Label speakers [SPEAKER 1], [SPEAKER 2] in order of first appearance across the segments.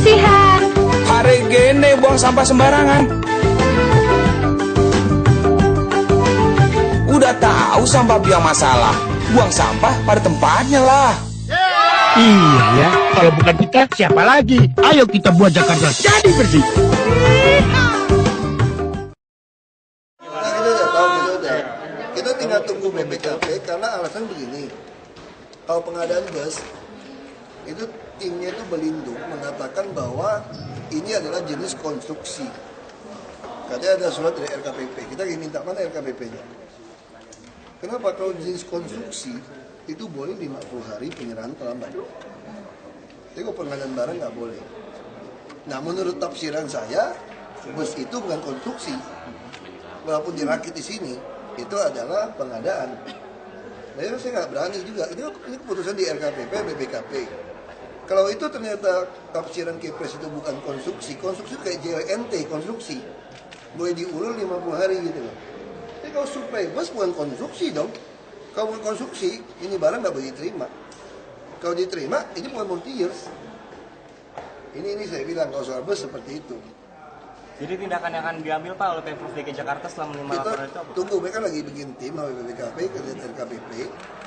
[SPEAKER 1] kebersihan.
[SPEAKER 2] Hari gini buang sampah sembarangan. Udah tahu sampah biang masalah, buang sampah pada tempatnya lah.
[SPEAKER 3] Iya ya, kalau bukan kita siapa lagi? Ayo kita buat Jakarta jadi bersih.
[SPEAKER 4] Nah, kita udah tahu, kita tinggal tunggu BPKP karena alasan begini. Kalau pengadaan bus itu timnya itu berlindung mengatakan bahwa ini adalah jenis konstruksi. Katanya ada surat dari LKPP. Kita ingin minta mana LKPP-nya? Kenapa? Kalau jenis konstruksi itu boleh 50 hari penyerahan terlambat. Tapi kalau pengadaan barang nggak boleh. Nah, menurut tafsiran saya, bus itu bukan konstruksi. Walaupun dirakit di sini, itu adalah pengadaan. Nah, saya nggak berani juga. Ini keputusan di LKPP, BPKP. Kalau itu ternyata tafsiran Kepres itu bukan konstruksi, konstruksi kayak JLNT, konstruksi. Boleh diulur 50 hari gitu loh. Tapi kalau supply bus bukan konstruksi dong. Kalau bukan konstruksi, ini barang nggak boleh diterima. Kalau diterima, ini bukan multi-years. Ini saya bilang, kalau soal bus seperti itu.
[SPEAKER 5] Jadi tindakan yang akan diambil Pak oleh Pemprov DKI Jakarta setelah menerima laporan itu apa?
[SPEAKER 4] Tunggu, mereka lagi bikin tim sama BPKP, kerja LKPP.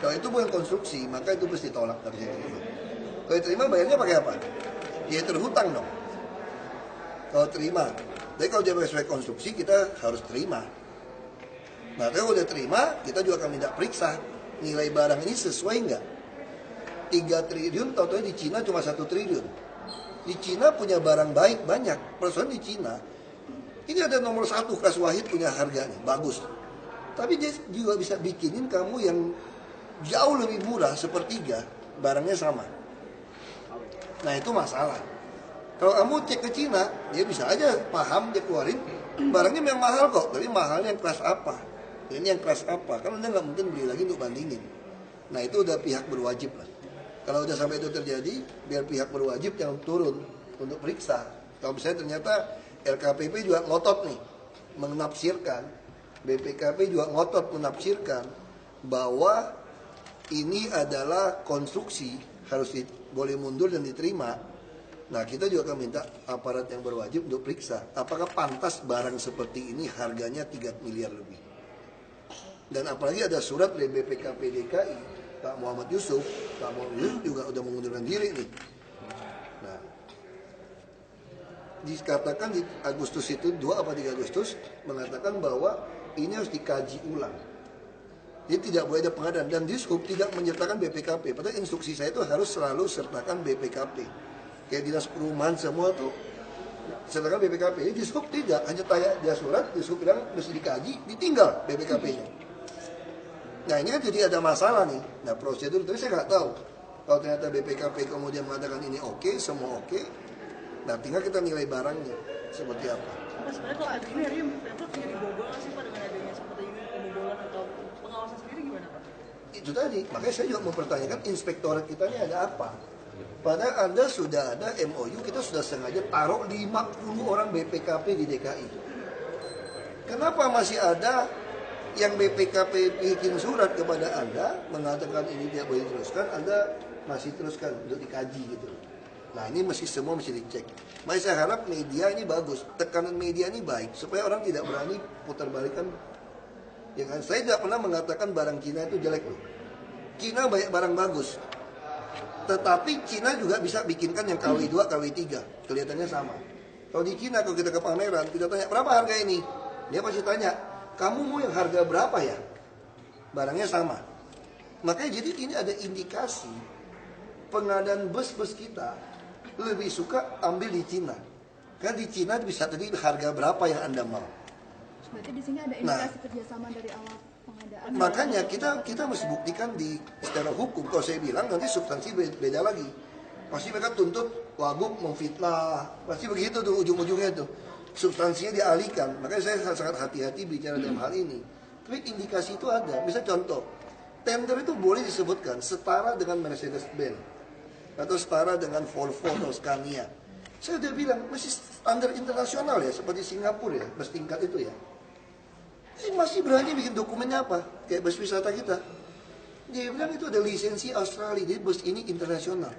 [SPEAKER 4] Kalau itu bukan konstruksi, maka itu mesti ditolak dari sini. Kalau diterima, bayarnya pakai apa? Ya terhutang dong. Kalau terima. Tapi kalau dia sesuai konstruksi, kita harus terima. Nah, kalau udah terima, kita juga akan minta periksa nilai barang ini sesuai nggak. 3 triliun, tahu-tahu di Cina cuma 1 triliun. Di Cina punya barang baik banyak. Persoalan di Cina, ini ada nomor 1 kelas Wahid punya harganya, bagus. Tapi dia juga bisa bikinin kamu yang jauh lebih murah, sepertiga, barangnya sama. Nah, itu masalah. Kalau kamu cek ke Cina, dia bisa aja paham, dia keluarin, barangnya memang mahal kok, tapi mahalnya yang kelas apa. Ini yang kelas apa? Karena Anda nggak mungkin beli lagi untuk bandingin. Nah, itu udah pihak berwajib lah. Kalau udah sampai itu terjadi, biar pihak berwajib yang turun untuk periksa. Kalau misalnya ternyata LKPP juga ngotot nih, menafsirkan, BPKP juga ngotot menafsirkan bahwa ini adalah konstruksi, harus boleh mundur dan diterima. Nah, kita juga akan minta aparat yang berwajib untuk periksa. Apakah pantas barang seperti ini harganya 3 miliar lebih? Dan apalagi ada surat dari BPKP DKI, Pak Muhammad Yusuf juga udah mengundurkan diri nih. Nah, dikatakan di Agustus itu, 2 atau 3 Agustus, mengatakan bahwa ini harus dikaji ulang. Jadi tidak boleh ada pengadaan. Dan Dishub tidak menyertakan BPKP. Padahal instruksi saya itu harus selalu sertakan BPKP. Kayak dinas perumahan semua tuh sertakan BPKP. Jadi Dishub tidak, hanya tanya dia surat, Dishub bilang mesti dikaji, ditinggal BPKP-nya. Nah, ini kan jadi ada masalah nih. Nah, prosedur, tapi saya nggak tahu. Kalau ternyata BPKP kemudian mengatakan ini oke, semua oke, nah tinggal kita nilai barangnya seperti apa.
[SPEAKER 6] Sebenarnya kalau ada ini akhirnya Pemprov jadi bobol sih Pak dengan adanya seperti ini, pembobolan atau pengawasan sendiri gimana Pak?
[SPEAKER 4] Itu tadi, makanya saya juga mempertanyakan inspektorat kita ini ada apa. Padahal Anda sudah ada MOU, kita sudah sengaja taruh 50 orang BPKP di DKI. Kenapa masih ada yang BPKP bikin surat kepada Anda mengatakan ini tidak boleh diteruskan, Anda masih teruskan untuk dikaji gitu. Nah, ini semua mesti dicek. Makanya saya harap media ini bagus, tekanan media ini baik supaya orang tidak berani putar balikan. Ya kan, saya tidak pernah mengatakan barang Cina itu jelek loh. Cina banyak barang bagus. Tetapi Cina juga bisa bikinkan yang KW2, KW3, kelihatannya sama. Kalau di Cina, kalau kita ke pameran, kita tanya berapa harga ini, dia pasti tanya, kamu mau yang harga berapa ya? Barangnya sama. Makanya jadi ini ada indikasi pengadaan bus-bus kita lebih suka ambil di Cina. Karena di Cina bisa tadi harga berapa yang Anda mau.
[SPEAKER 1] Berarti di sini ada indikasi kerjasama dari awal pengadaan.
[SPEAKER 4] Makanya kita mesti buktikan di secara hukum. Kalau saya bilang nanti substansi beda lagi. Pasti mereka tuntut Wagub memfitnah. Pasti begitu tuh ujung-ujungnya tuh. Substansinya dialihkan. Makanya saya sangat hati-hati bicara dalam hal ini. Tapi indikasi itu ada. Misalnya contoh, tender itu boleh disebutkan setara dengan Mercedes-Benz atau setara dengan Volvo atau Scania. Saya udah bilang masih standar internasional ya, seperti Singapura ya, bus tingkat itu ya. Masih berani bikin dokumennya apa? Kayak bus wisata kita. Dia bilang itu ada lisensi Australia, jadi bus ini internasional.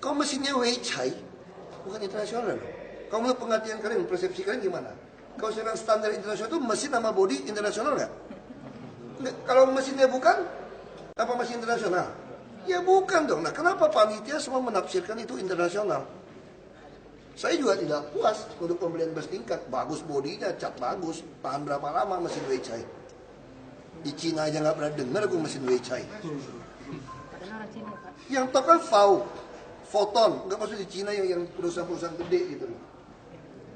[SPEAKER 4] Kalau mesinnya Weichai, bukan internasional loh. Kamu pengertian kalian, persepsi kalian gimana? Kalau sekarang standar internasional itu mesin sama bodi internasional nggak? Kalau mesinnya bukan, apa mesin internasional? Ya bukan dong. Nah kenapa panitia semua menafsirkan itu internasional? Saya juga tidak puas untuk pembelian bus tingkat. Bagus bodinya, cat bagus, tahan berapa lama mesin Weichai. Di Cina aja nggak pernah dengar aku mesin Weichai. Yang tahu kan Foton, nggak maksud di Cina yang perusahaan-perusahaan gede gitu loh.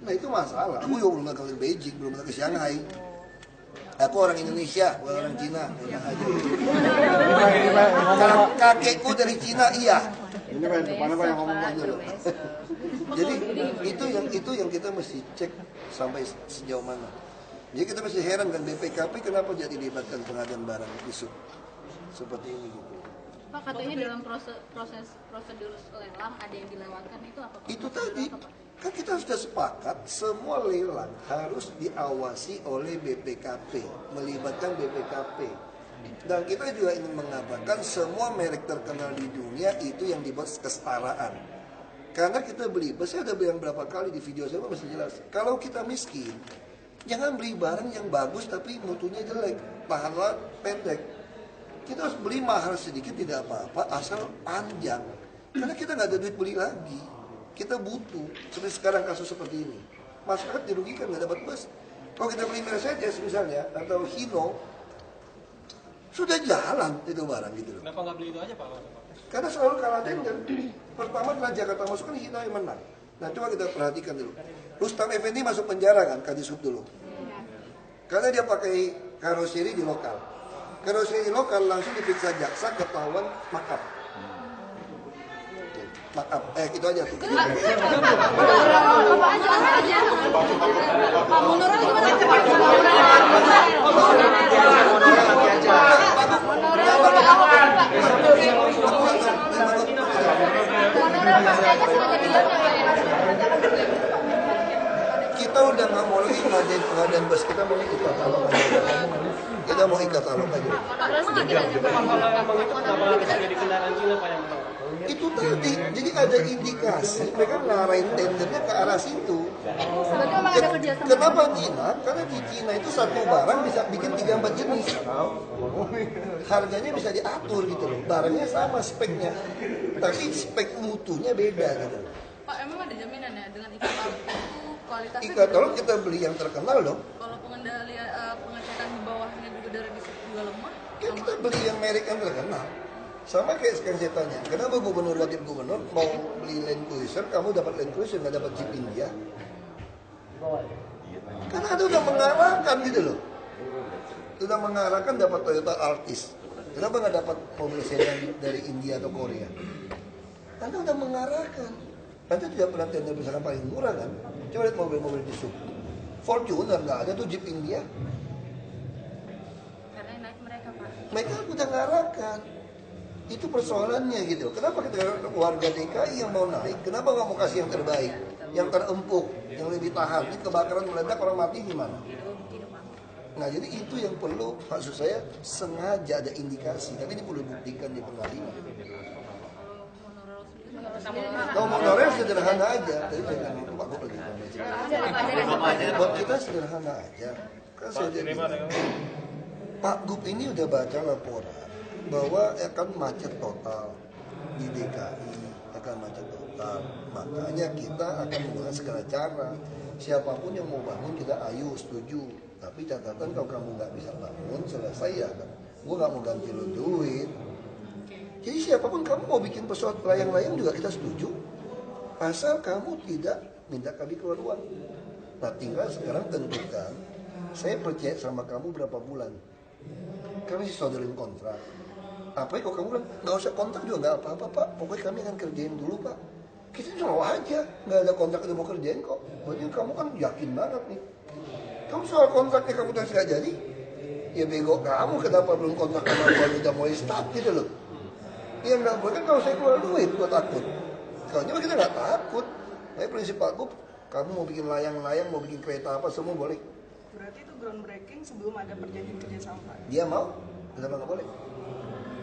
[SPEAKER 4] Nah itu masalah. Aku juga belum pernah ke Beijing, belum pernah ke Shanghai. Aku orang Indonesia, bukan orang Cina. Enak aja. Kakekku dari Cina, iya. Ini Pak, mana Pak yang ngomong aja loh. Jadi itu yang kita mesti cek sampai sejauh mana. Jadi kita mesti heran kan BPKP kenapa jadi dilibatkan pengadaan barang isu seperti ini gitu.
[SPEAKER 7] Pak, katanya dalam proses prosedur lelang ada yang dilewatkan, itu apa Pak?
[SPEAKER 4] Itu tadi, kan kita sudah sepakat semua lelang harus diawasi oleh BPKP, melibatkan BPKP. Dan kita juga ingin mengatakan semua merek terkenal di dunia itu yang dibuat kesetaraan. Karena kita beli, saya udah bilang berapa kali di video saya masih jelas. Kalau kita miskin, jangan beli barang yang bagus tapi mutunya jelek, tahan pendek. Kita harus beli mahal sedikit tidak apa-apa asal panjang. Karena kita nggak ada duit beli lagi. Kita butuh. Seperti sekarang kasus seperti ini. Masyarakat dirugikan nggak dapat bus. Kalau kita beli Mercedes misalnya atau Hino, sudah jalan itu barang gitu loh.
[SPEAKER 6] Kenapa nggak beli itu aja Pak?
[SPEAKER 4] Karena selalu kalah tender. Pertama setelah Jakarta masuk kan Hino yang menang. Nah coba kita perhatikan dulu. Rustam Effendi masuk penjara kan, Kadisub dulu. Karena dia pakai karoseri di lokal. Karoseri lokal langsung diperiksa jaksa, ketahuan makap. Makap, itu aja tuh. Kita udah nggak mau lagi ngadain pengadaan bus, kita mau ikut katalog aja. Kita mau ikut katalog aja. Itu tadi, jadi ada indikasi mereka ngarahin tendernya ke arah situ. Kenapa Cina? Karena di Cina itu satu barang bisa bikin 3-4 jenis. Harganya bisa diatur gitu loh. Barangnya sama speknya, tapi spek mutunya beda gitu.
[SPEAKER 7] Pak, emang ada jaminan ya dengan e-katalog itu kualitasnya?
[SPEAKER 4] E-katalog kita beli yang terkenal dong.
[SPEAKER 7] Kalau pengendalian pengecekan di bawahnya juga dari disitu juga lemah.
[SPEAKER 4] Ya, kita beli yang merek yang terkenal. Sama kayak sekarang saya tanya, kenapa gubernur wakil gubernur mau beli Land Cruiser, kamu dapat Land Cruiser nggak dapat Jeep India? Karena ada udah mengarahkan gitu loh. Sudah mengarahkan dapat Toyota Altis. Kenapa nggak dapat mobil sedan dari India atau Korea? Karena udah mengarahkan. Nanti tidak pernah tender misalkan paling murah kan? Coba lihat mobil-mobil di sub. Fortuner nggak ada tuh Jeep India.
[SPEAKER 7] Karena yang naik mereka Pak.
[SPEAKER 4] Mereka udah ngarahkan. Itu persoalannya gitu. Kenapa kita warga DKI yang mau naik, kenapa nggak mau kasih yang terbaik, yang terempuk, yang lebih tahan? Ini kebakaran meledak orang mati gimana? Nah jadi itu yang perlu, maksud saya sengaja ada indikasi, tapi ini perlu buktikan di pengadilan. Kalau monorail sederhana aja, tadi saya bilang Pak Gub lagi. Buat kita sederhana aja. Kan saya jadi Pak Gub ini udah baca laporan bahwa akan macet total di DKI, akan macet total. Makanya kita akan menggunakan segala cara. Siapapun yang mau bangun kita ayo setuju. Tapi catatan kalau kamu nggak bisa bangun selesai ya kan. Gue nggak mau ganti lo duit. Jadi siapapun kamu mau bikin pesawat layang-layang juga kita setuju. Asal kamu tidak minta kami keluar uang. Nah tinggal sekarang tentukan. Saya percaya sama kamu berapa bulan. Kami sih saudarin kontrak. Apa kok kamu bilang nggak usah kontrak juga nggak apa-apa Pak. Pokoknya kami akan kerjain dulu Pak. Kita slow aja, nggak ada kontrak udah mau kerjain kok. Berarti kamu kan yakin banget nih. Kamu soal kontraknya kamu terus nggak jadi, ya bego kamu kenapa belum kontrak sama kalau udah mulai start gitu loh. Ya nggak boleh kan kalau saya keluar duit gue takut. Kalau nyoba kita nggak takut. Tapi prinsip Pak Gub, kamu mau bikin layang-layang, mau bikin kereta apa semua boleh.
[SPEAKER 6] Berarti itu groundbreaking sebelum ada perjanjian kerjasama.
[SPEAKER 4] Dia mau, kenapa nggak boleh?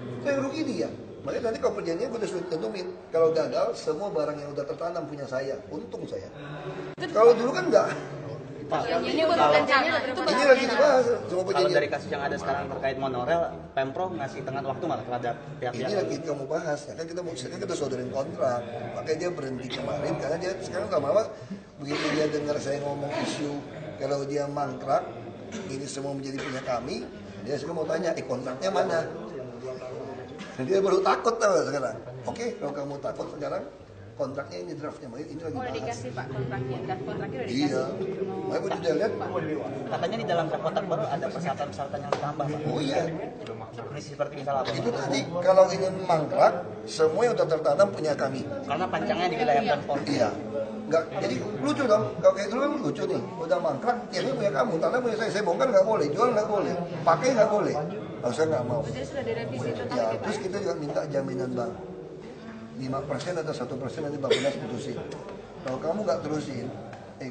[SPEAKER 4] Itu yang rugi dia. Makanya nanti kalau perjanjian gue udah sudah tentuin, kalau gagal semua barang yang udah tertanam punya saya, untung saya. Kalau dulu kan enggak.
[SPEAKER 7] Ini baru rencana itu
[SPEAKER 4] Ini lagi dibahas semua
[SPEAKER 5] Kalau
[SPEAKER 4] perjanjian.
[SPEAKER 5] dari kasus yang ada sekarang terkait monorail, Pemprov ngasih tengah waktu malah terhadap pihak-pihak.
[SPEAKER 4] Ini lagi kamu bahas, ya kan kita sodorin kontrak, makanya dia berhenti kemarin karena dia sekarang lama-lama begitu dia dengar saya ngomong isu kalau dia mangkrak, ini semua menjadi punya kami, dia sekarang mau tanya, kontraknya mana? Dan dia baru takut tau sekarang. Oke, kalau kamu takut sekarang kontraknya ini draftnya, ini lagi
[SPEAKER 7] udah
[SPEAKER 4] bahas.
[SPEAKER 7] dikasih Pak kontraknya, dan kontraknya udah dikasih.
[SPEAKER 4] Iya, makanya gue udah lihat.
[SPEAKER 5] Katanya di dalam draft kontrak baru ada persyaratan-persyaratan yang ditambah, Pak.
[SPEAKER 4] Oh iya,
[SPEAKER 5] Seperti misalnya apa?
[SPEAKER 4] itu tadi kalau ingin mangkrak, semua yang udah tertanam punya kami.
[SPEAKER 5] Karena panjangnya di wilayah Pemprov.
[SPEAKER 4] Iya. Enggak, jadi lucu dong. Kalau kayak dulu kan lucu nih. Udah mangkrak, tiangnya punya kamu, tanah punya saya. Saya bongkar nggak boleh, jual nggak boleh, pakai nggak boleh. Oh, saya nggak mau.
[SPEAKER 7] Jadi sudah direvisi total
[SPEAKER 4] Ya,
[SPEAKER 7] gitu,
[SPEAKER 4] terus
[SPEAKER 7] Pak.
[SPEAKER 4] kita juga minta jaminan bank. 5% atau 1% nanti Bappenas putusin. Kalau kamu nggak terusin,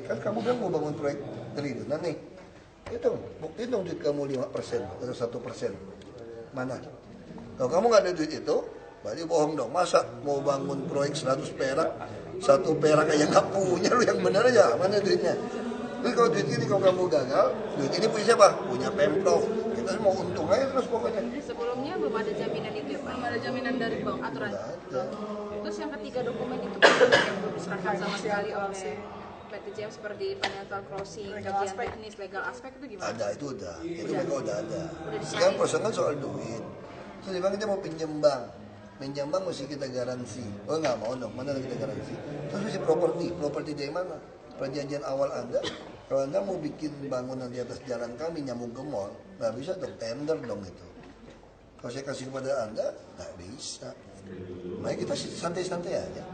[SPEAKER 4] kan kamu kan mau bangun proyek triliunan nih. Buktiin dong duit kamu 5% atau 1%. Mana? Kalau kamu nggak ada duit itu, berarti bohong dong. Masa mau bangun proyek 100 perak, 1 perak aja nggak punya, lu yang bener aja, mana duitnya? Terus kalau duit ini kalau kamu gagal, duit ini punya siapa? Punya Pemprov. Kita mau untung aja terus pokoknya.
[SPEAKER 7] Sebelumnya belum ada jaminan itu ya Pak, belum ada jaminan dari bank aturan. Terus yang ketiga dokumen itu yang belum diserahkan sama sekali oleh PTJM seperti financial crossing, kajian teknis, legal aspek itu gimana?
[SPEAKER 4] Ada, itu udah. Itu mereka udah ada. Sekarang persoalan soal duit. Terus dia bilang kita mau pinjam bank. Pinjam bank mesti kita garansi. Oh nggak mau dong, mana kita garansi. Terus mesti properti. Properti dari mana? Perjanjian awal Anda, kalau Anda mau bikin bangunan di atas jalan kami nyambung ke mall, nggak bisa dong, tender dong itu. Kalau saya kasih kepada Anda, nggak bisa. Makanya kita santai-santai aja.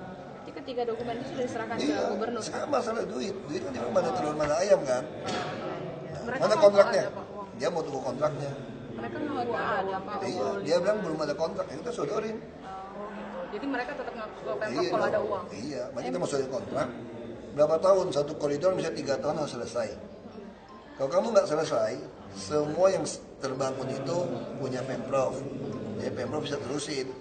[SPEAKER 7] Jadi ketiga dokumen itu sudah diserahkan ke
[SPEAKER 4] Iya,
[SPEAKER 7] gubernur.
[SPEAKER 4] sekarang masalah duit. Duit kan memang mana telur mana ayam kan.
[SPEAKER 7] Mereka
[SPEAKER 4] Mana
[SPEAKER 7] mau
[SPEAKER 4] kontraknya?
[SPEAKER 7] ada, Pak, uang.
[SPEAKER 4] Dia mau tunggu kontraknya.
[SPEAKER 7] Mereka nggak ada Pak.
[SPEAKER 4] Iya, dia bilang belum ada kontrak, ya kita sodorin.
[SPEAKER 7] Jadi mereka tetap ngaku ke Pemprov
[SPEAKER 4] Iya,
[SPEAKER 7] kalau ada uang.
[SPEAKER 4] Iya, makanya kita mau sodorin kontrak. Berapa tahun satu koridor bisa 3 tahun harus selesai. Kalau kamu nggak selesai, semua yang terbangun itu punya Pemprov. Jadi Pemprov bisa terusin.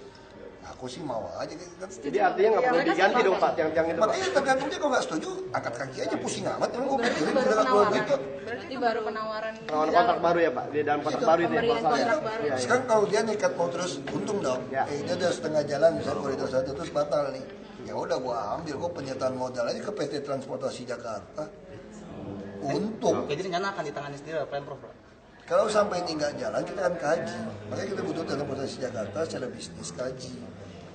[SPEAKER 4] Aku sih mau aja.
[SPEAKER 8] Jadi artinya nggak perlu diganti dong Pak, tiang-tiang itu Pak.
[SPEAKER 4] Makanya tergantung dia kalau nggak setuju, angkat kaki aja pusing amat. Emang gue
[SPEAKER 7] Berarti
[SPEAKER 4] pikirin
[SPEAKER 7] baru
[SPEAKER 4] udah nggak perlu
[SPEAKER 7] penawaran.
[SPEAKER 4] gitu.
[SPEAKER 7] Berarti baru penawaran.
[SPEAKER 8] Lawan kontrak baru ya Pak, di dalam kontrak baru itu ya
[SPEAKER 7] Pemberian
[SPEAKER 8] pasalnya.
[SPEAKER 7] kontrak baru.
[SPEAKER 8] Iya, iya.
[SPEAKER 4] Sekarang kalau dia nekat mau terus untung dong.
[SPEAKER 8] Ya.
[SPEAKER 4] Dia udah setengah jalan misalnya koridor 1 terus batal nih. Ya udah gua ambil, gua penyertaan modal aja ke PT Transportasi Jakarta. Untung.
[SPEAKER 5] Jadi rencana akan ditangani sendiri oleh Pemprov, Pak.
[SPEAKER 4] Kalau sampai ini nggak jalan kita akan kaji. Makanya kita butuh Transportasi Jakarta secara bisnis kaji.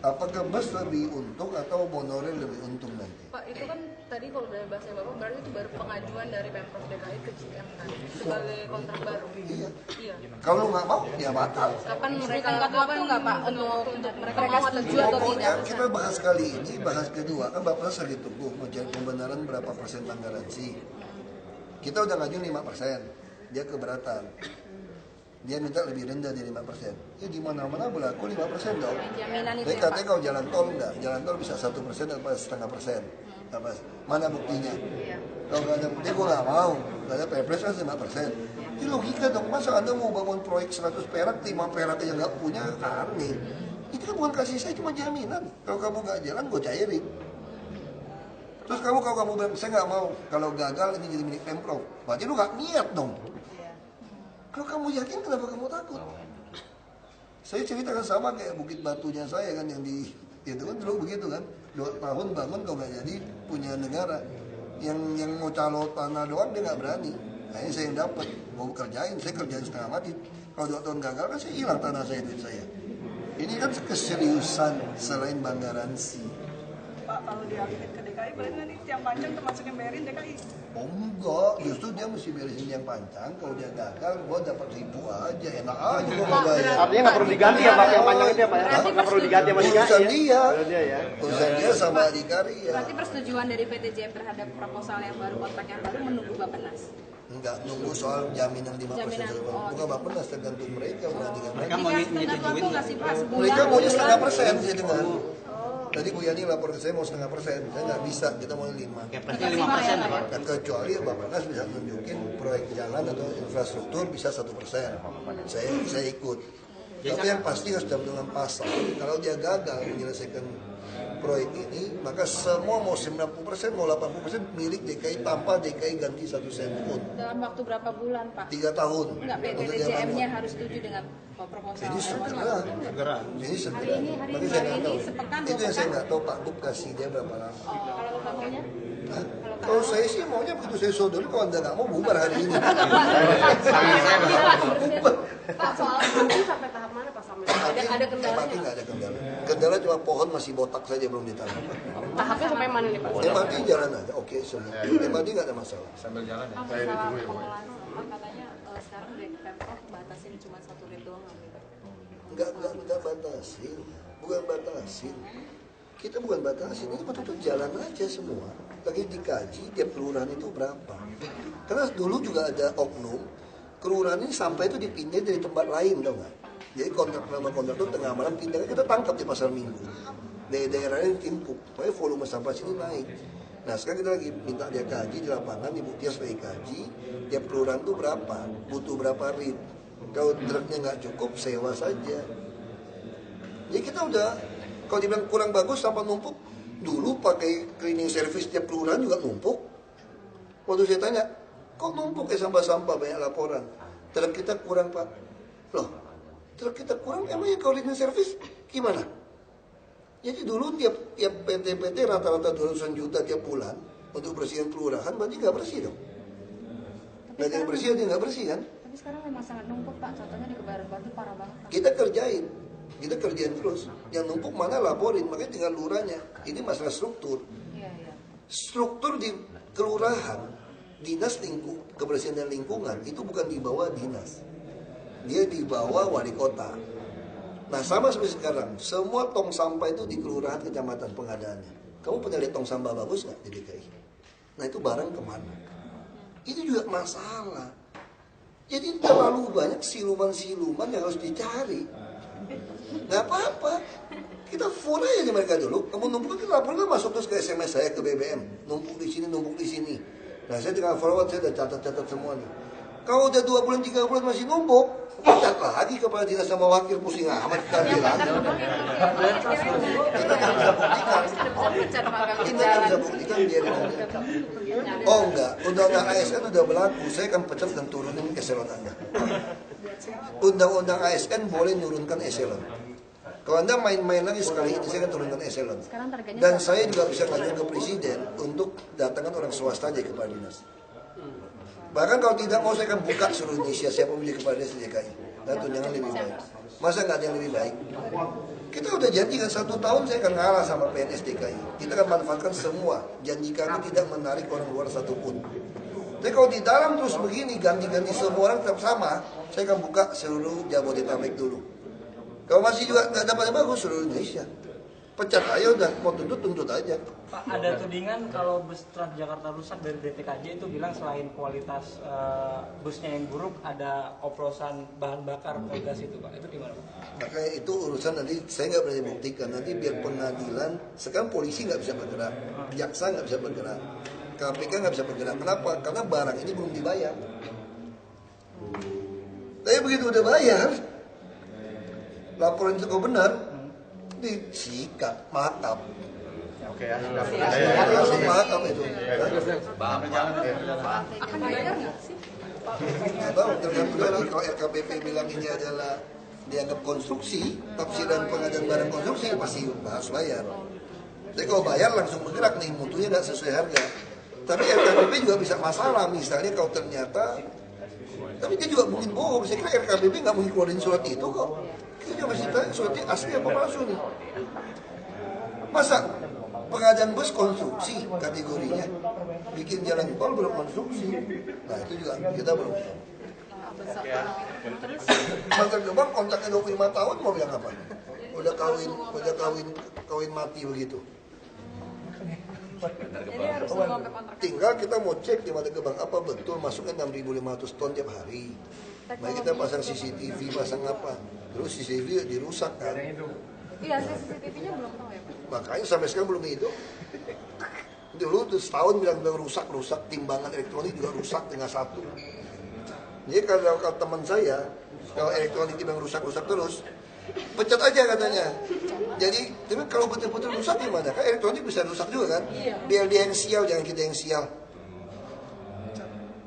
[SPEAKER 4] Apakah bus lebih untung atau monorail lebih untung nanti?
[SPEAKER 7] Pak, itu kan tadi kalau dari bahasa Bapak berarti itu baru pengajuan dari Pemprov DKI ke GM kan sebagai kontrak baru.
[SPEAKER 4] Iya.
[SPEAKER 7] Iya.
[SPEAKER 4] Kalau lu nggak mau, ya batal.
[SPEAKER 7] Kapan mereka waktu nggak Pak untuk mereka mau setuju atau
[SPEAKER 4] Pokoknya
[SPEAKER 7] tidak?
[SPEAKER 4] kita bahas kali ini, bahas kedua kan Bapak lagi tunggu mau cari pembenaran berapa persen garansi. Kita udah ngajuin 5%, dia keberatan. Dia minta lebih rendah dari 5%. Ya di mana-mana berlaku 5% dong.
[SPEAKER 7] Jaminan itu
[SPEAKER 4] Tapi
[SPEAKER 7] ya Pak.
[SPEAKER 4] katanya kalau jalan tol enggak, jalan tol bisa 1% atau 0,5%. Apa? Mana buktinya?
[SPEAKER 7] Iya.
[SPEAKER 4] Kalau nggak ada bukti, gue nggak mau. Nggak ada perpres kan 5%. Ini logika dong. Masa Anda mau bangun proyek 100 perak, 5 perak aja nggak punya, aneh. Itu kan bukan kasih saya, cuma jaminan. Kalau kamu nggak jalan, gue cairin. Terus kalau kamu bilang, saya nggak mau. Kalau gagal, ini jadi milik Pemprov. Berarti lu nggak niat dong. Kalau kamu yakin, kenapa kamu takut? Saya ceritakan sama kayak Bukit Batunya saya kan, yang di itu kan dulu begitu kan. 2 tahun bangun kalau nggak jadi punya negara. Yang mau calo tanah doang dia nggak berani. Nah ini saya yang dapat. Mau kerjain, saya kerjain setengah mati. Kalau 2 tahun gagal kan saya hilang tanah saya, duit saya. Ini kan keseriusan selain bank garansi.
[SPEAKER 6] Pak, kalau dialihkan ke DKI, berarti nanti tiang panjang termasuk yang bayarin DKI?
[SPEAKER 4] Oh enggak, justru dia mesti beresin yang panjang. Kalau dia gagal, gua dapat 1.000 aja, enak aja gua nggak bayar.
[SPEAKER 8] Artinya nggak perlu diganti ya Pak, yang panjang itu ya Pak ya? Nggak perlu diganti sama DKI
[SPEAKER 4] Urusan
[SPEAKER 8] ya?
[SPEAKER 4] dia,
[SPEAKER 8] Urusan dia ya.
[SPEAKER 4] urusan dia sama Adhikari ya.
[SPEAKER 7] Berarti persetujuan dari PTJM terhadap proposal yang baru, kontrak yang baru menunggu Bappenas.
[SPEAKER 4] Enggak, nunggu soal jaminan 5%.
[SPEAKER 7] Jaminan, oh,
[SPEAKER 4] Bukan Bappenas, tergantung mereka menantikan
[SPEAKER 5] Mereka
[SPEAKER 4] mereka.
[SPEAKER 5] mau
[SPEAKER 7] Tenggat waktu
[SPEAKER 5] nyetujuin
[SPEAKER 7] nggak sih Pak? Sebulan?
[SPEAKER 4] Mereka maunya 0,5% sih dengan. Tadi Bu Yani lapor ke saya mau 0,5%, saya nggak bisa, kita mau 5.
[SPEAKER 5] Kepresnya 5%, Pak.
[SPEAKER 4] Kan kecuali Bappenas bisa tunjukin proyek jalan atau infrastruktur bisa 1%. Saya ikut. Tapi yang pasti harus dengan pasal. Kalau dia gagal menyelesaikan proyek ini, maka semua mau 90%, mau 80% milik DKI tanpa DKI ganti 1 sen pun.
[SPEAKER 7] Dalam waktu berapa bulan, Pak?
[SPEAKER 4] 3 tahun.
[SPEAKER 7] Enggak, PTTJM-nya harus setuju dengan proposal.
[SPEAKER 4] Jadi segera. Jadi segera. Tapi saya nggak tahu. Itu yang saya nggak tahu Pak Gub kasih dia berapa lama.
[SPEAKER 7] Kalau Pak maunya?
[SPEAKER 4] Kalau saya sih maunya begitu saya saudara, kalau anda nggak mau bubar hari ini.
[SPEAKER 7] Pak, soal mati sampai tahap mana Pak? Ada kendalanya?
[SPEAKER 4] Mati nggak ada kendala. Kendala cuma pohon masih botak saja belum ditanam.
[SPEAKER 7] Tahapnya sampai mana nih Pak?
[SPEAKER 4] MRT jalan aja, oke semua. MRT nggak ada masalah.
[SPEAKER 7] Sambil jalan ya? Masalah pengelolaan sampah katanya sekarang dari Pemprov batasin cuma 1 rit doang.
[SPEAKER 4] Enggak batasin, bukan batasin. Kita bukan batasin, ini betul-betul jalan aja semua. Lagi dikaji tiap kelurahan itu berapa. Karena dulu juga ada oknum, kelurahan ini sampah itu dipindah dari tempat lain, tau nggak? Jadi kontrak itu tengah malam pindah, kita tangkap di pasar Minggu. Dari daerah lain timpuk, makanya volume sampah sini naik. Nah sekarang kita lagi minta dia kaji di lapangan, Ibu Tias lagi kaji, tiap kelurahan itu berapa, butuh berapa rit. Kalau truknya nggak cukup, sewa saja. Jadi kita udah, kalau dibilang kurang bagus sampah numpuk, dulu pakai cleaning service tiap kelurahan juga numpuk. Waktu saya tanya, kok numpuk sampah-sampah banyak laporan? Truk kita kurang Pak. Loh, truk kita kurang emangnya kalau cleaning service gimana? Jadi dulu tiap PT-PT rata-rata 200 juta tiap bulan untuk bersihin kelurahan, berarti nggak bersih dong. Nggak ada yang bersih, dia nggak bersih kan?
[SPEAKER 7] Tapi sekarang memang sangat numpuk Pak, contohnya di Kebayoran Baru parah banget Pak.
[SPEAKER 4] Kita kerjain terus. Yang numpuk mana laporin, makanya tinggal lurahnya. Ini masalah struktur.
[SPEAKER 7] Iya.
[SPEAKER 4] Struktur di kelurahan, dinas kebersihan dan lingkungan itu bukan di bawah dinas. Dia di bawah wali kota. Nah sama seperti sekarang, semua tong sampah itu di kelurahan kecamatan pengadaannya. Kamu pernah lihat tong sampah bagus nggak di DKI? Nah itu barang kemana? Itu juga masalah. Jadi terlalu banyak siluman-siluman yang harus dicari. Nggak apa-apa. Kita full aja mereka dulu. Kamu numpuk kan laporan masuk terus ke SMS saya, ke BBM. Numpuk di sini, numpuk di sini. Nah saya tinggal forward, saya udah catat-catat semua nih. Kalau udah 2 bulan, 3 bulan masih numpuk, pecat lagi kepala dinas sama wakil, pusing amat kita bilang. Kita nggak bisa buktikan. Kita nggak bisa buktikan biarin aja. Oh enggak, undang-undang ASN udah berlaku, saya akan pecat dan turunin eselon Anda. Undang-undang ASN boleh nurunkan eselon. Kalau Anda main-main lagi sekali ini, saya akan turunkan eselon. Dan saya juga bisa ngajuin ke presiden untuk datangkan orang swasta aja kepala dinas. Bahkan kalau tidak mau saya akan buka seluruh Indonesia siapa menjadi kepala dinas DKI. Dan tunjangan lebih baik. Masa nggak ada yang lebih baik? Kita udah janjikan 1 tahun saya akan ngalah sama PNS DKI. Kita akan manfaatkan semua. Janji kami tidak menarik orang luar satupun. Tapi kalau di dalam terus begini, ganti-ganti semua orang tetap sama, saya akan buka seluruh Jabodetabek dulu. Kalau masih juga nggak dapat yang bagus, seluruh Indonesia. Pecat aja udah, mau tuntut aja.
[SPEAKER 5] Pak, ada tudingan kalau bus Transjakarta rusak dari DTKJ itu bilang selain kualitas busnya yang buruk, ada oplosan bahan bakar gas itu Pak. Itu gimana Pak?
[SPEAKER 4] Makanya itu urusan nanti saya nggak berani buktikan. Nanti biar pengadilan, sekarang polisi nggak bisa bergerak, jaksa nggak bisa bergerak, KPK nggak bisa bergerak. Kenapa? Karena barang ini belum dibayar. Tapi begitu udah bayar, laporan itu kok benar, disikat, maaf.
[SPEAKER 8] Oke ya.
[SPEAKER 4] Langsung maaf itu.
[SPEAKER 7] Akan bayar nggak sih?
[SPEAKER 4] Nggak tahu, tergantung lagi kalau LKPP bilang ini adalah dianggap konstruksi, tafsiran pengadaan barang konstruksi pasti harus bayar. Jadi kalau bayar langsung bergerak nih, mutunya nggak sesuai harga. Tapi LKPP juga bisa masalah, misalnya kalau ternyata, tapi dia juga mungkin bohong. Saya kira LKPP nggak mungkin keluarin surat itu kok. Kita masih tanya suratnya asli apa palsu nih. Masa pengadaan bus konstruksi kategorinya, bikin jalan tol belum konstruksi. Nah itu juga kita belum tahu. Mantan Gebang kontraknya 25 tahun mau bilang apa? Udah kawin mati begitu.
[SPEAKER 7] Jadi harus sampai kontrak.
[SPEAKER 4] Tinggal kita mau cek di Mantan Gebang apa betul masuknya 6.500 ton tiap hari. Nah kita pasang CCTV, pasang apa? Terus CCTV dirusak kan?
[SPEAKER 7] Iya, CCTV-nya belum tahu ya Pak.
[SPEAKER 4] Makanya sampai sekarang belum itu. Dulu tuh setahun bilang rusak, timbangan elektronik juga rusak tinggal 1. Jadi kalau teman saya, kalau elektronik yang rusak-rusak terus, pecat aja katanya. Jadi, tapi kalau betul-betul rusak gimana? Kan elektronik bisa rusak juga kan? Biar dia yang sial, jangan kita yang sial.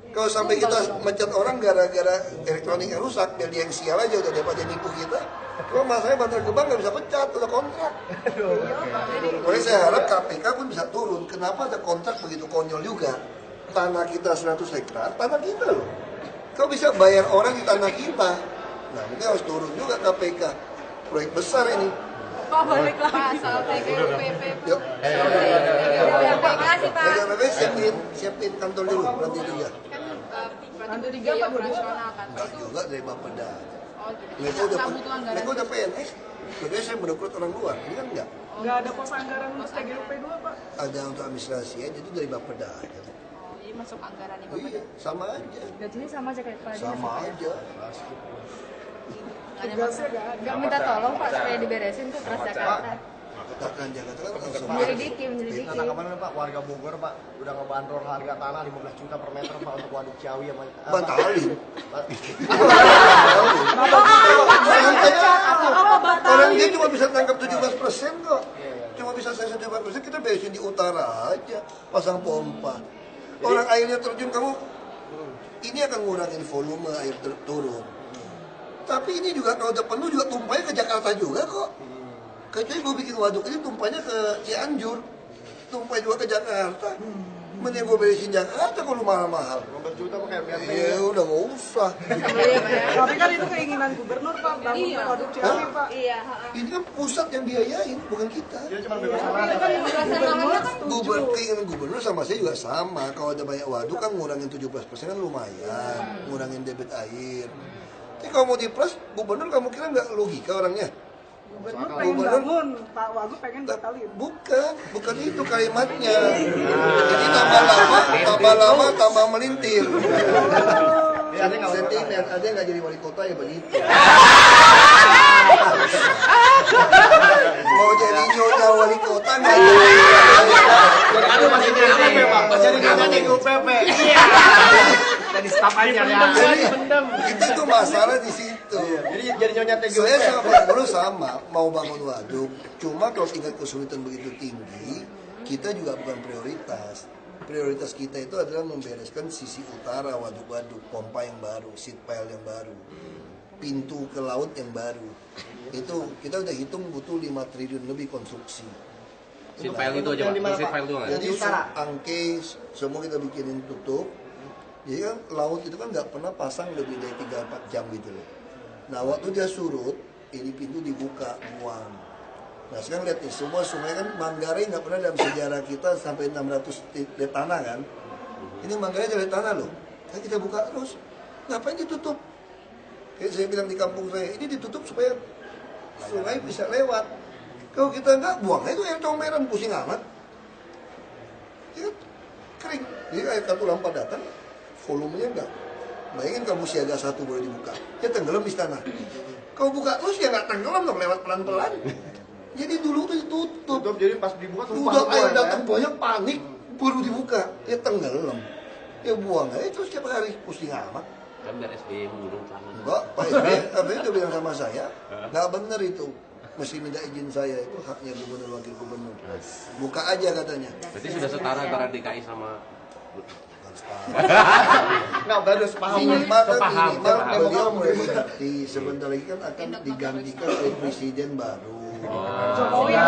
[SPEAKER 4] Kalau sampai kita mencat orang gara-gara elektronik yang rusak, biar dia yang sial aja udah daripada nipu kita. Kalau masalahnya Bantar Gebang nggak bisa pecat, udah kontrak. Makanya saya harap KPK pun bisa turun. Kenapa ada kontrak begitu konyol juga? Tanah kita 100 hektar, tanah kita loh. Kau bisa bayar orang di tanah kita. Nah, ini harus turun juga KPK. Proyek besar ini.
[SPEAKER 7] Pak balik lagi soal TGUPP.
[SPEAKER 4] Yuk.
[SPEAKER 7] Terima kasih Pak.
[SPEAKER 4] Siapin kantor dulu, nanti dia.
[SPEAKER 7] Berarti biaya operasional kan?
[SPEAKER 4] Enggak juga dari Bapeda.
[SPEAKER 7] Oh gitu.
[SPEAKER 4] Mereka udah PNS. Jadi saya merekrut orang luar, ini kan enggak.
[SPEAKER 6] Nggak ada pos anggaran untuk TGUP 2 Pak?
[SPEAKER 4] Ada untuk administrasi aja, itu dari Bapeda.
[SPEAKER 7] Jadi masuk anggarannya
[SPEAKER 4] Oh iya, sama aja.
[SPEAKER 1] Gajinya sama aja kayak Pak.
[SPEAKER 4] Sama aja.
[SPEAKER 6] Tugasnya nggak ada.
[SPEAKER 1] Nggak minta tolong Pak supaya diberesin tuh Transjakarta.
[SPEAKER 4] Takkan Jakarta kan langsung.
[SPEAKER 1] Menyelidiki.
[SPEAKER 8] Kita kemarin Pak, warga Bogor Pak, udah ngebandrol harga tanah 15 juta per meter Pak untuk Waduk Ciawi sama
[SPEAKER 4] Bantalin.
[SPEAKER 6] Apa
[SPEAKER 4] Orang dia cuma bisa tangkap 17% kok. Cuma bisa saya 17%, kita beresin di utara aja. Pasang pompa. Orang airnya terjun, kamu ini akan ngurangin volume air turun. Tapi ini juga kalau udah penuh juga tumpahnya ke Jakarta juga kok. Kecuali gue bikin waduk ini tumpahnya ke Cianjur. Tumpah juga ke Jakarta. Mending gue beresin Jakarta kalau mahal-mahal.
[SPEAKER 8] 15 juta Pak kayak biar
[SPEAKER 4] Iya udah gak usah.
[SPEAKER 6] Tapi kan itu keinginan gubernur Pak, bangun Waduk Ciawi Pak.
[SPEAKER 7] Iya.
[SPEAKER 4] Ini kan pusat yang biayain, bukan kita.
[SPEAKER 8] dia cuma bebas tanah.
[SPEAKER 4] Keinginan gubernur sama saya juga sama. Kalau ada banyak waduk kan ngurangin 17% kan lumayan. Ngurangin debit air. Tapi kalau mau di-plus, gubernur kamu kira nggak logika orangnya?
[SPEAKER 6] Gubernur pengen bangun, Pak Wagub pengen batalin.
[SPEAKER 4] Bukan itu kalimatnya. Jadi tambah lama tambah melintir. Sentimen, ada yang nggak jadi wali kota ya begitu. Mau jadi nyonya wali kota nggak
[SPEAKER 8] Aduh masih jadi UPP Pak, jadi UPP. Jadi staf aja ya.
[SPEAKER 4] Jadi itu masalah di situ.
[SPEAKER 8] Jadi nyonya TGUP.
[SPEAKER 4] Saya sama Pak Guru sama, mau bangun waduk. Cuma kalau tingkat kesulitan begitu tinggi, kita juga bukan prioritas. Prioritas kita itu adalah membereskan sisi utara waduk-waduk, pompa yang baru, seat pile yang baru, pintu ke laut yang baru. Itu kita udah hitung butuh 5 triliun lebih konstruksi.
[SPEAKER 9] Seat pile itu aja Pak, seat pile doang ya?
[SPEAKER 4] Jadi angke semua kita bikinin tutup. Jadi kan laut itu kan nggak pernah pasang lebih dari 3-4 jam gitu loh. Nah waktu dia surut, ini pintu dibuka, buang. Nah sekarang lihat nih, semua sungai kan Manggarai nggak pernah dalam sejarah kita sampai 600 di tanah kan. Ini Manggarai dari tanah loh. Nah, kita buka terus, ngapain ditutup? Kayak saya bilang di kampung saya, ini ditutup supaya sungai bisa lewat. Kalau kita nggak buang, itu air comberan, pusing amat. Ya, kering. Jadi air kartu lampa datang, volumenya enggak. Bayangin kamu siaga 1 boleh dibuka, ya tenggelam di tanah. Kau buka terus ya nggak tenggelam dong, lewat pelan-pelan. Jadi dulu tuh ditutup.
[SPEAKER 8] Jadi pas dibuka
[SPEAKER 4] Udah air datang banyak panik, baru dibuka, ya tenggelam. Ya buang aja terus setiap hari, pusing amat.
[SPEAKER 9] Kan biar SBY mengurung tanah.
[SPEAKER 4] Enggak, Pak SBY udah bilang sama saya, nggak bener itu. Mesti minta izin saya, itu haknya gubernur wakil gubernur. Buka aja katanya.
[SPEAKER 9] Berarti sudah setara antara DKI sama
[SPEAKER 8] Nggak baru sepaham.
[SPEAKER 4] Minimal beliau mulai mengerti. Sebentar lagi kan akan digantikan oleh presiden baru.
[SPEAKER 7] Jokowi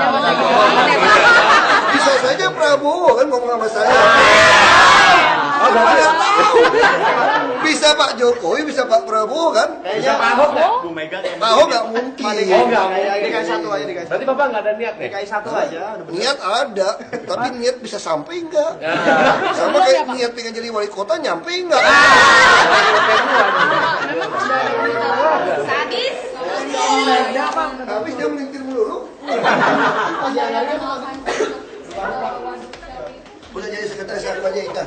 [SPEAKER 4] Bisa saja Prabowo kan ngomong sama saya. Bisa Pak Jokowi, bisa Pak Prabowo kan?
[SPEAKER 8] Bisa Pak Ahok nggak? Bu Mega kayak
[SPEAKER 4] Pak Ahok nggak mungkin.
[SPEAKER 8] DKI 1 aja DKI.
[SPEAKER 9] Berarti Bapak nggak ada niat nih?
[SPEAKER 8] DKI 1 aja.
[SPEAKER 4] Niat ada, tapi niat bisa sampai enggak? Sama kayak niat pengen jadi wali kota nyampe enggak?
[SPEAKER 7] sadis.
[SPEAKER 4] Habis dia melintir dulu. Udah jadi sekretaris aku aja Ika.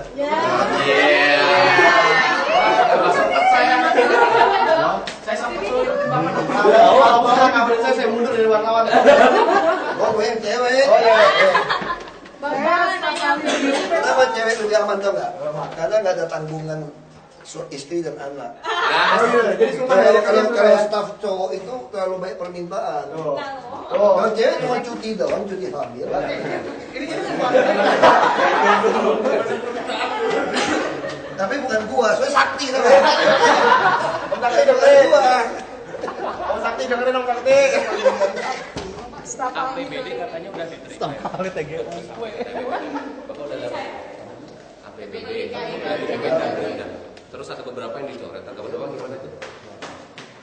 [SPEAKER 8] Saya saya mundur dari wartawan.
[SPEAKER 4] Oh, gue yang cewek. Kenapa cewek lebih aman tau nggak? Karena nggak ada tanggungan istri dan anak.
[SPEAKER 8] Oh iya, jadi
[SPEAKER 4] Kalau staf cowok itu terlalu banyak permintaan. Kalau cewek cuma cuti doang, cuti hamil.
[SPEAKER 8] Ini jadi semua.
[SPEAKER 4] Tapi bukan gua, soalnya sakti kan.
[SPEAKER 8] Om Sakti dengerin. Om Sakti dengerin Om Sakti.
[SPEAKER 5] APBD katanya udah diterima.
[SPEAKER 9] APBD. Terus ada beberapa yang dicoret, agak berapa gimana itu?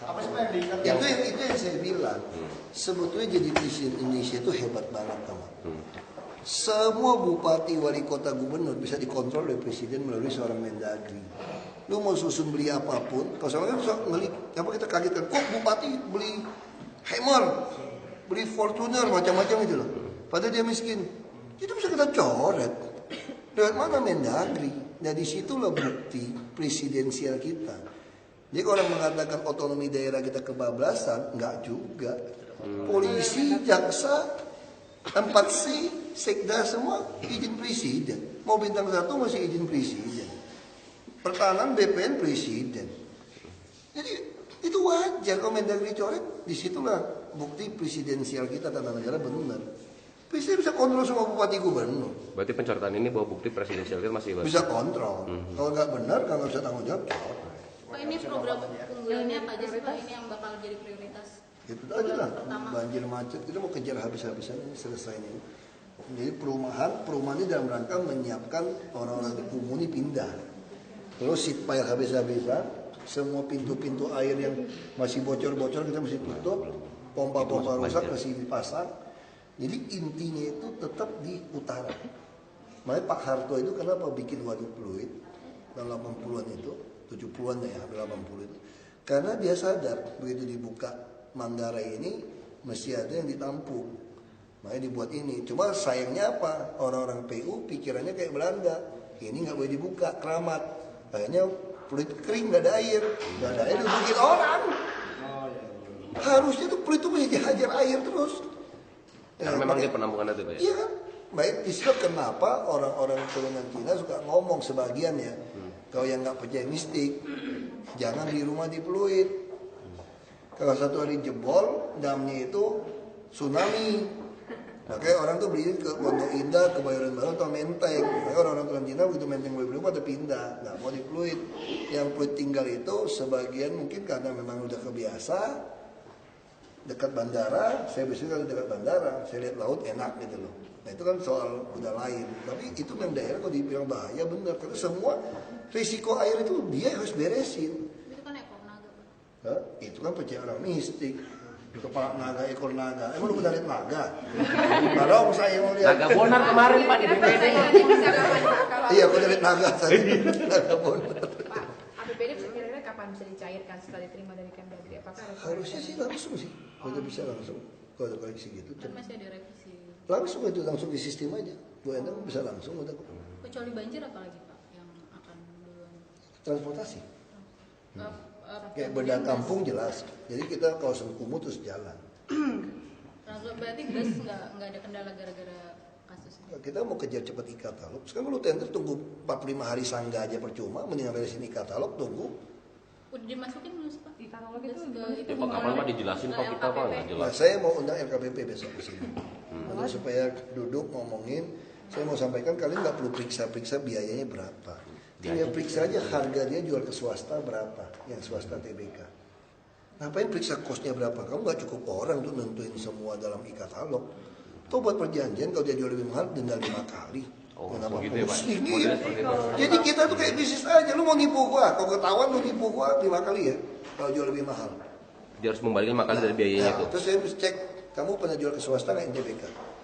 [SPEAKER 8] Apa sih yang diingat?
[SPEAKER 4] Itu yang saya bilang. Sebetulnya jadi presiden Indonesia itu hebat banget, kawan. Semua bupati, wali kota, gubernur bisa dikontrol oleh presiden melalui seorang Mendagri. Lu mau susun beli apapun, kalau sekarang kan apa kita kaget kan, kok bupati beli Hammer, beli Fortuner, macam-macam itu loh. Padahal dia miskin. Itu bisa kita coret. Lewat mana Mendagri? Nah disitulah bukti presidensial kita. Jadi kalau orang mengatakan otonomi daerah kita kebablasan, enggak juga. Polisi, jaksa, 4C, sekda semua izin presiden. Mau bintang 1 masih izin presiden. Pertahanan BPN presiden. Jadi itu wajar kalau Mendagri coret. Disitulah bukti presidensial kita tata negara benar. Presiden bisa kontrol semua bupati gubernur.
[SPEAKER 9] Berarti pencoretan ini bawa bukti presidensial kita masih
[SPEAKER 4] Bisa kontrol. Kalau nggak benar, kalau nggak bisa tanggung jawab, coret.
[SPEAKER 7] Pak, ini program unggulannya apa aja sih Pak ini yang bakal jadi prioritas?
[SPEAKER 4] Itu aja lah, banjir macet kita mau kejar habis-habisan ini selesai ini. Jadi perumahan ini dalam rangka menyiapkan orang-orang di Kumuh ini pindah. Terus seat pile habis-habisan, semua pintu-pintu air yang masih bocor-bocor kita mesti tutup, pompa-pompa rusak masih dipasang. Jadi intinya itu tetap di utara. Makanya Pak Harto itu kenapa bikin waduk fluid tahun 80-an itu, 70-an ya, 80 itu. Karena dia sadar begitu dibuka Manggarai ini mesti ada yang ditampung. Makanya dibuat ini. Cuma sayangnya apa? Orang-orang PU pikirannya kayak Belanda. Ini nggak boleh dibuka, keramat. Kayaknya fluid kering, nggak ada air. Nggak ada air dibikin orang. Harusnya tuh fluid itu mesti dihajar air terus.
[SPEAKER 9] Karena memang dia penampungan itu Pak ya?
[SPEAKER 4] Iya kan? Baik, disitu kenapa orang-orang turunan Cina suka ngomong sebagian ya. Kalau yang nggak percaya mistik, jangan di rumah di fluid. Kalau satu hari jebol, damnya itu tsunami. Makanya orang tuh beli ke Pondok Indah, ke Bayoran Baru atau Menteng. Makanya orang-orang turunan Cina begitu Menteng boleh pada pindah, nggak mau di fluid. Yang fluid tinggal itu sebagian mungkin karena memang udah kebiasa. Dekat bandara, saya biasanya kalau dekat bandara, saya lihat laut enak gitu loh. Nah itu kan soal udah lain. Tapi itu yang daerah kalau dibilang bahaya benar. Karena semua risiko air itu dia harus beresin.
[SPEAKER 7] Itu kan ekor naga.
[SPEAKER 4] Hah? Itu kan percaya orang mistik. Kepala naga, ekor naga. Emang lu pernah lihat naga? Kalau saya mau lihat
[SPEAKER 9] Naga bonar kemarin Pak di BPD.
[SPEAKER 4] Iya, aku lihat naga tadi. Naga bonar.
[SPEAKER 7] Pak, APBD kira-kira kapan bisa dicairkan setelah diterima dari Kemdagri? Apakah
[SPEAKER 4] Harusnya sih langsung sih. Kalau bisa langsung. Kalau ada koleksi gitu.
[SPEAKER 7] kan masih ada revisi?
[SPEAKER 4] Langsung itu langsung di sistem aja. Bu Endang bisa langsung udah.
[SPEAKER 7] Kecuali banjir apalagi Pak yang akan duluan?
[SPEAKER 4] Transportasi. Kayak beda kampung jelas. Jadi kita kawasan kumuh terus jalan.
[SPEAKER 7] Berarti bus nggak ada kendala gara-gara kasus ini?
[SPEAKER 4] Kita mau kejar cepat e-katalog. Sekarang lu tender tunggu 45 hari sangga aja percuma. Mendingan beresin e-katalog tunggu.
[SPEAKER 7] Udah dimasukin belum sih Pak?
[SPEAKER 1] E-katalog itu
[SPEAKER 9] Ya Pak kapan Pak dijelasin Pak kita Pak nggak jelas.
[SPEAKER 4] Nah, saya mau undang LKPP besok ke sini. Nanti supaya duduk ngomongin. Saya mau sampaikan kalian nggak perlu periksa-periksa biayanya berapa. Tinggal periksa aja harga dia jual ke swasta berapa. Yang swasta TBK. Ngapain periksa kosnya berapa? Kamu nggak cukup orang tuh nentuin semua dalam e-katalog. Tuh buat perjanjian kalau dia jual lebih mahal denda 5 kali.
[SPEAKER 9] Oh,
[SPEAKER 4] Kenapa
[SPEAKER 9] begitu ya Pak?
[SPEAKER 4] pusing?
[SPEAKER 9] Modelnya
[SPEAKER 4] Iya.
[SPEAKER 9] seperti itu.
[SPEAKER 4] Jadi kita tuh kayak bisnis aja. Lu mau nipu gua, kalau ketahuan lu nipu gua 5 kali ya. Kalau jual lebih mahal.
[SPEAKER 9] Dia harus membalikkan makanya dari biayanya itu.
[SPEAKER 4] Terus saya mesti cek, kamu pernah jual ke swasta nggak NTBK?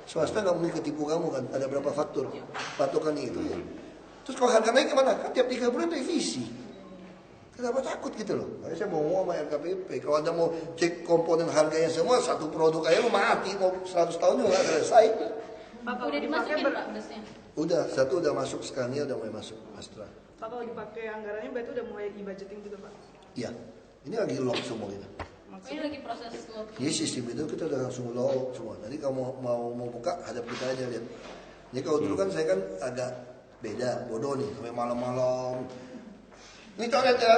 [SPEAKER 4] Swasta nggak mungkin ketipu kamu kan? Ada berapa faktur? Patokannya itu ya. Terus kalau harga naik gimana? Kan tiap 3 bulan revisi. Kenapa takut gitu loh? Makanya saya mau ngomong sama LKPP. Kalau Anda mau cek komponen harganya semua, satu produk aja lu mati. Mau 100 tahun juga nggak selesai.
[SPEAKER 7] Udah dimasukin Pak busnya?
[SPEAKER 4] Udah, satu udah masuk, Scania udah mulai masuk, Astra.
[SPEAKER 6] Pak, kalau dipakai anggarannya berarti udah mulai di-budgeting juga Pak?
[SPEAKER 4] Iya, ini lagi lock semua kita.
[SPEAKER 7] Ini lagi proses lock.
[SPEAKER 4] Jadi sistem itu kita udah langsung lock semua. Nanti kamu mau buka, hadap kita aja lihat. Jadi kalau dulu kan saya kan agak beda, bodoh nih, sampai malam-malam. Ini coret ya.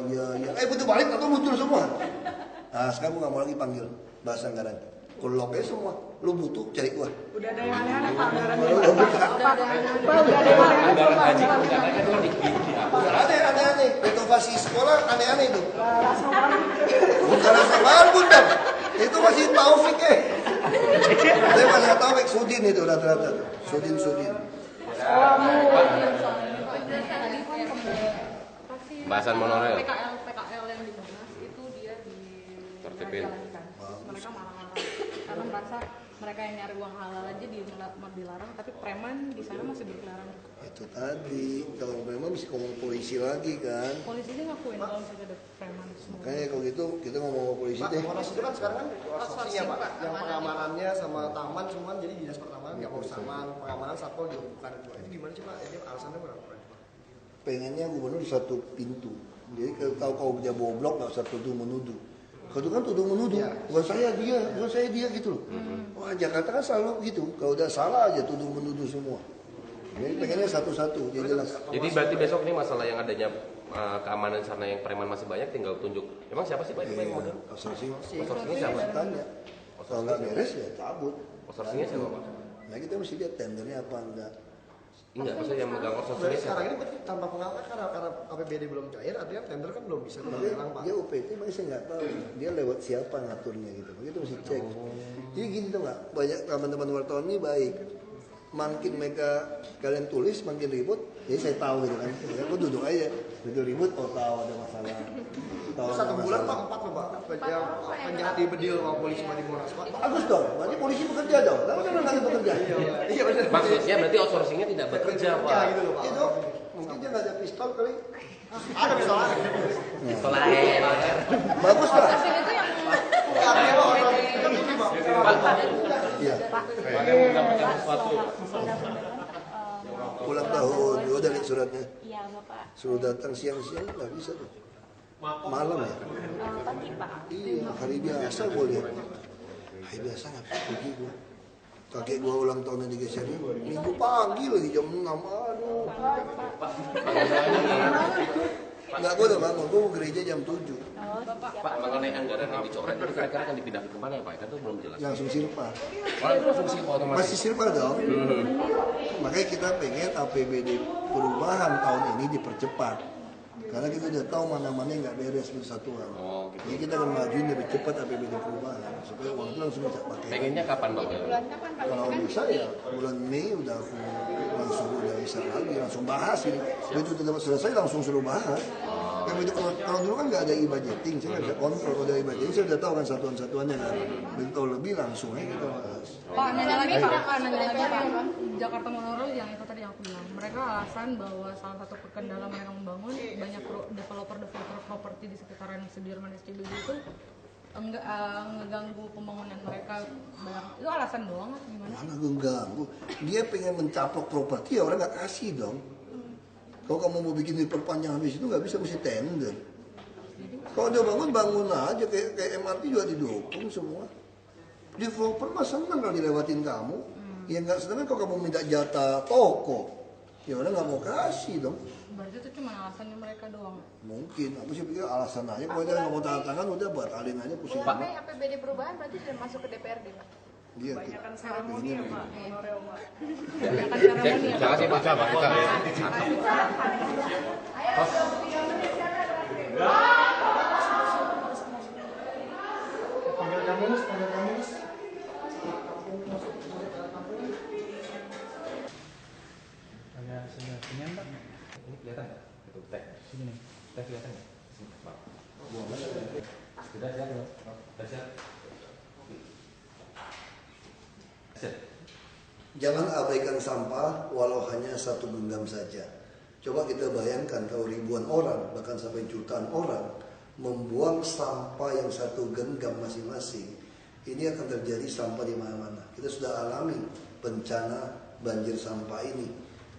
[SPEAKER 4] Ya. Betul balik atau mundur semua. Nah, sekarang gua nggak mau lagi panggil bahasa anggaran. Kolok aja semua. Lu butuh cari gua.
[SPEAKER 6] Udah ada yang aneh-aneh Pak anggarannya.
[SPEAKER 4] Udah ada yang aneh-aneh. Renovasi sekolah aneh-aneh itu. Bukan rasa bunda. Itu masih Taufik Saya masih Taufik Sudin itu rata-rata. Sudin.
[SPEAKER 9] Bahasan monorail.
[SPEAKER 7] PKL yang di Monas itu dia
[SPEAKER 9] Tertipin.
[SPEAKER 7] Mereka marah-marah karena merasa mereka yang nyari uang halal aja dilarang, tapi preman di sana masih berkeliaran.
[SPEAKER 4] Itu tadi, kalau preman mesti ngomong polisi lagi kan.
[SPEAKER 7] Polisi aja ngakuin kalau misalnya ada preman semua.
[SPEAKER 4] Makanya kalau gitu kita ngomong sama polisi deh.
[SPEAKER 8] Monas itu kan sekarang kan outsourcing ya Pak, yang pengamanannya sama taman semua jadi dinas pertamanan nggak mau taman, pengamanan satpol juga bukan itu. Itu gimana sih Pak? Ini alasannya berapa?
[SPEAKER 4] Pengennya gubernur satu pintu. Jadi kalau kau dia boblok nggak usah tuduh menuduh. Kalau kan tuduh menuduh, bukan saya dia gitu loh. Wah Jakarta kan selalu gitu. Kalau udah salah aja tuduh menuduh semua. Jadi pengennya satu-satu, jadi jelas.
[SPEAKER 9] Jadi berarti besok ini masalah yang adanya keamanan sana yang preman masih banyak tinggal tunjuk. Emang siapa sih Pak itu yang model?
[SPEAKER 4] Outsourcing siapa? Tanya. Kalau nggak beres ya cabut.
[SPEAKER 9] Outsourcingnya siapa Pak?
[SPEAKER 4] Nah kita mesti lihat tendernya apa enggak.
[SPEAKER 9] Enggak, maksudnya yang megang
[SPEAKER 8] Berarti
[SPEAKER 9] outsourcingnya
[SPEAKER 8] sekarang
[SPEAKER 9] siapa?
[SPEAKER 8] ini berarti tanpa pengawasan karena APBD belum cair, artinya tender kan belum bisa
[SPEAKER 4] Makanya
[SPEAKER 8] dibilang Pak.
[SPEAKER 4] dia UPT makanya saya nggak tahu dia lewat siapa ngaturnya gitu. Begitu mesti cek. Jadi gini tuh nggak, banyak teman-teman wartawan ini baik. Makin mereka kalian tulis makin ribut, jadi saya tahu gitu kan. Aku duduk aja, begitu ribut, tahu ada masalah. Tahu
[SPEAKER 8] Satu
[SPEAKER 4] ada
[SPEAKER 8] bulan
[SPEAKER 4] masalah.
[SPEAKER 8] Pak 4 loh Pak, yang penjahat di bedil sama polisi di Monas Pak.
[SPEAKER 4] Bagus dong, berarti polisi bekerja dong. Tahu kan nggak ada bekerja?
[SPEAKER 8] Iya benar.
[SPEAKER 9] Maksudnya berarti outsourcingnya tidak bekerja Pak.
[SPEAKER 8] Gitu loh Pak.
[SPEAKER 4] Itu mungkin dia nggak ada pistol kali.
[SPEAKER 8] Ada misalnya.
[SPEAKER 9] Pistol air.
[SPEAKER 4] Bagus lah.
[SPEAKER 8] Artinya Pak orang kan ini Pak.
[SPEAKER 4] Iya. Ulang tahun, gue udah lihat suratnya.
[SPEAKER 7] Iya Bapak.
[SPEAKER 4] Suruh datang siang-siang nggak bisa tuh. Malam ya?
[SPEAKER 7] Pagi Pak.
[SPEAKER 4] Iya, hari biasa gue lihat. Hari biasa nggak bisa pergi gue. Kakek gue ulang tahunnya digeserin, minggu pagi lagi jam 6, aduh. Enggak, gue udah bangun, gue mau gereja jam 7.
[SPEAKER 9] Pak, mengenai anggaran yang dicoret itu kira-kira akan dipindahkan kemana ya Pak? Kan itu belum jelas.
[SPEAKER 4] Langsung silpa.
[SPEAKER 9] Orang itu langsung silpa otomatis.
[SPEAKER 4] Masih silpa dong. Makanya kita pengen APBD perubahan tahun ini dipercepat. Karena kita udah tahu mana-mana yang nggak beres persatuan.
[SPEAKER 9] Oh, gitu.
[SPEAKER 4] Jadi kita akan majuin lebih cepat APBD perubahan supaya uang itu langsung bisa pakai.
[SPEAKER 9] Pengennya kapan Pak?
[SPEAKER 4] Kalau bisa ya bulan Mei udah aku langsung udah bisa lagi langsung bahas ini. Begitu tidak selesai langsung suruh bahas. Kayak begitu kalau dulu kan nggak ada e-budgeting, saya nggak bisa kontrol. Kalau ada e-budgeting saya udah tahu kan satuan-satuannya kan. Begitu tahu lebih langsung aja kita bahas.
[SPEAKER 7] Pak, nanya lagi Pak. Jakarta Monorail yang itu tadi yang aku bilang. Mereka alasan bahwa salah satu kendala mereka membangun banyak developer properti di sekitaran Sudirman SCBD itu ngeganggu pembangunan mereka. Itu alasan doang atau gimana?
[SPEAKER 4] Mana gue ganggu. Dia pengen mencaplok properti ya orang nggak kasih dong. Kalau kamu mau bikin diperpanjang habis itu nggak bisa mesti tender. Kalau dia bangun aja kayak MRT juga didukung semua. Developer mah seneng kalau dilewatin kamu. Ya nggak seneng kalau kamu minta jatah toko. Ya orang nggak mau kasih dong.
[SPEAKER 7] Berarti itu cuma alasannya mereka doang.
[SPEAKER 4] Mungkin, aku sih pikir alasan aja. Kalau dia nggak mau tanda tangan udah batalin aja pusing.
[SPEAKER 7] Bulan Mei APBD perubahan berarti sudah masuk ke DPRD Pak.
[SPEAKER 4] Dia
[SPEAKER 6] Banyakan seremoni ya Pak, monorail Pak.
[SPEAKER 7] Banyakan seremoni ya.
[SPEAKER 9] Terima kasih Pak.
[SPEAKER 10] Ini kelihatan nggak? Itu teh. Sini nih. Teh kelihatan nggak? Sini, Pak. Sudah siap belum? Sudah siap.
[SPEAKER 4] Jangan abaikan sampah walau hanya satu genggam saja. Coba kita bayangkan kalau ribuan orang, bahkan sampai jutaan orang membuang sampah yang satu genggam masing-masing, ini akan terjadi sampah di mana-mana. Kita sudah alami bencana banjir sampah ini.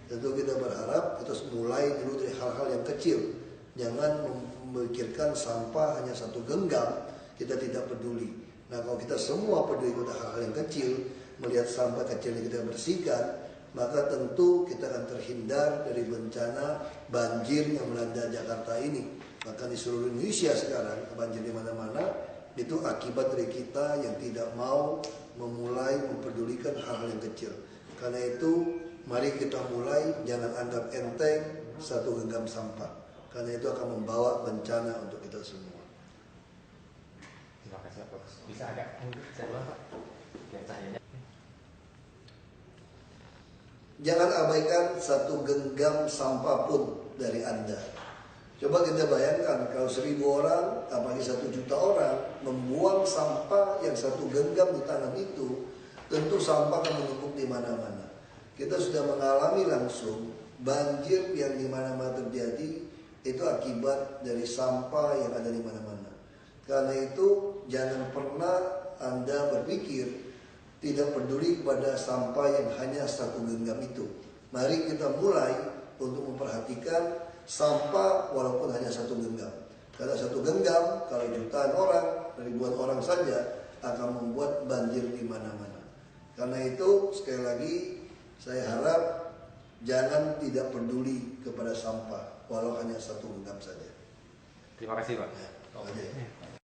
[SPEAKER 4] Tentu kita berharap kita mulai dulu dari hal-hal yang kecil. Jangan memikirkan sampah hanya satu genggam, kita tidak peduli. Nah kalau kita semua peduli pada hal-hal yang kecil, melihat sampah kecil yang kita bersihkan, maka tentu kita akan terhindar dari bencana banjir yang melanda Jakarta ini. Maka di seluruh Indonesia sekarang banjir di mana-mana itu akibat dari kita yang tidak mau memulai mempedulikan hal-hal yang kecil. Karena itu mari kita mulai, jangan anggap enteng satu genggam sampah. Karena itu akan membawa bencana untuk kita semua.
[SPEAKER 10] Terima kasih Pak. Bisa agak saya ulang Pak. Yang cahayanya.
[SPEAKER 4] Jangan abaikan satu genggam sampah pun dari Anda. Coba kita bayangkan kalau 1.000 orang, apalagi 1 juta orang membuang sampah yang satu genggam di tangan itu, tentu sampah akan menumpuk di mana-mana. Kita sudah mengalami langsung banjir yang di mana-mana terjadi itu akibat dari sampah yang ada di mana-mana. Karena itu jangan pernah Anda berpikir tidak peduli kepada sampah yang hanya satu genggam itu. Mari kita mulai untuk memperhatikan sampah walaupun hanya satu genggam. Karena satu genggam kalau jutaan orang, ribuan orang saja akan membuat banjir di mana-mana. Karena itu sekali lagi saya harap jangan tidak peduli kepada sampah walau hanya satu genggam saja.
[SPEAKER 10] Terima kasih Pak.
[SPEAKER 4] Okay.